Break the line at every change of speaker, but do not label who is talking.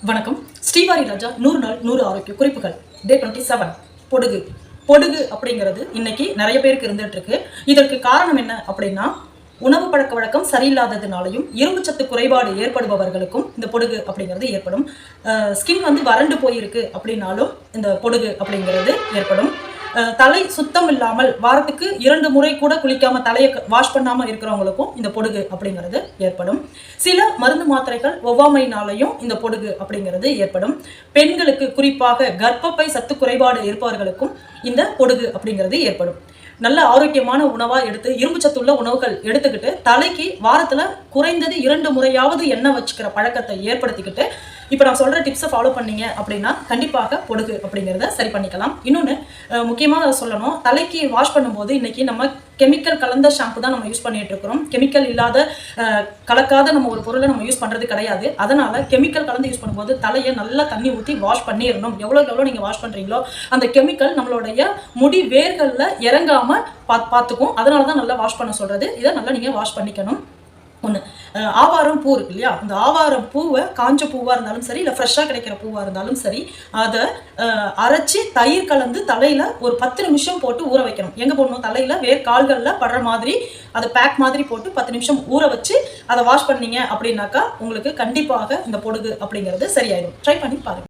வணக்கம். ஸ்ரீவாரி ராஜா 100 நாள் 100 ஆரோக்கிய குறிப்புகள் டே 27. பொடுகு பொடுகு அப்படிங்கிறது இன்னைக்கு நிறைய பேருக்கு இருந்துட்டு இருக்கு. இதற்கு காரணம் என்ன அப்படின்னா, உணவு பழக்க வழக்கம் சரியில்லாததுனாலையும் இரும்பு சத்து குறைபாடு ஏற்படுபவர்களுக்கும் இந்த பொடுகு அப்படிங்கிறது ஏற்படும். ஸ்கின் வறண்டு போயிருக்கு அப்படின்னாலும் இந்த பொடுகு அப்படிங்கிறது ஏற்படும். தலை சுத்தம் இல்லாமல் வாரத்துக்கு 2 முறை கூட குளிக்காம தலையை வாஷ் பண்ணாம இருக்கிறவங்களுக்கும் இந்த பொடுகு அப்படிங்கிறது ஏற்படும். சில மருந்து மாத்திரைகள் ஒவ்வாமையினாலையும் இந்த பொடுகு அப்படிங்கிறது ஏற்படும். பெண்களுக்கு குறிப்பாக கர்ப்பப்பை சத்து குறைபாடு இருப்பவர்களுக்கும் இந்த பொடுகு அப்படிங்கிறது ஏற்படும். நல்ல ஆரோக்கியமான உணவா எடுத்து இரும்பு சத்துள்ள உணவுகள் எடுத்துக்கிட்டு தலைக்கு வாரத்துல குறைந்தது 2 முறையாவது எண்ணெய் வச்சுக்கிற பழக்கத்தை ஏற்படுத்திக்கிட்டு இப்போ நான் சொல்ற டிப்ஸை ஃபாலோ பண்ணீங்க அப்படின்னா கண்டிப்பாக பொடுகு அப்படிங்கிறத சரி பண்ணிக்கலாம். இன்னொன்று முக்கியமாக சொல்லணும், தலைக்கு வாஷ் பண்ணும்போது இன்னைக்கு நம்ம கெமிக்கல் கலந்த ஷாம்பு தான் நம்ம யூஸ் பண்ணிட்டு இருக்கிறோம். கெமிக்கல் இல்லாத கலக்காத நம்ம ஒரு பொருளை நம்ம யூஸ் பண்றது கிடையாது. அதனால கெமிக்கல் கலந்து யூஸ் பண்ணும்போது தலையை நல்லா தண்ணி ஊற்றி வாஷ் பண்ணிடணும். எவ்வளோ நீங்க வாஷ் பண்றீங்களோ அந்த கெமிக்கல் நம்மளுடைய முடி வேர்கள்ல இறங்காம பார்த்துக்கும். அதனால தான் நல்லா வாஷ் பண்ண சொல்றது. இதை நல்லா நீங்க வாஷ் பண்ணிக்கணும். ஒன்று, ஆவாரம் பூ இருக்கு இல்லையா, அந்த ஆவாரம் பூவை காஞ்ச பூவாக இருந்தாலும் சரி, இல்லை ஃப்ரெஷ்ஷாக கிடைக்கிற பூவாக இருந்தாலும் சரி, அதை அரைச்சி தயிர் கலந்து தலையில் ஒரு 10 நிமிஷம் போட்டு ஊற வைக்கணும். எங்கே போடணும்? தலையில் கால்களில் படுற மாதிரி அதை பேக் மாதிரி போட்டு 10 நிமிஷம் ஊற வச்சு அதை வாஷ் பண்ணீங்க அப்படின்னாக்கா உங்களுக்கு கண்டிப்பாக இந்த பொடுகு அப்படிங்கிறது சரியாயிடும். ட்ரை பண்ணி பாருங்கள்.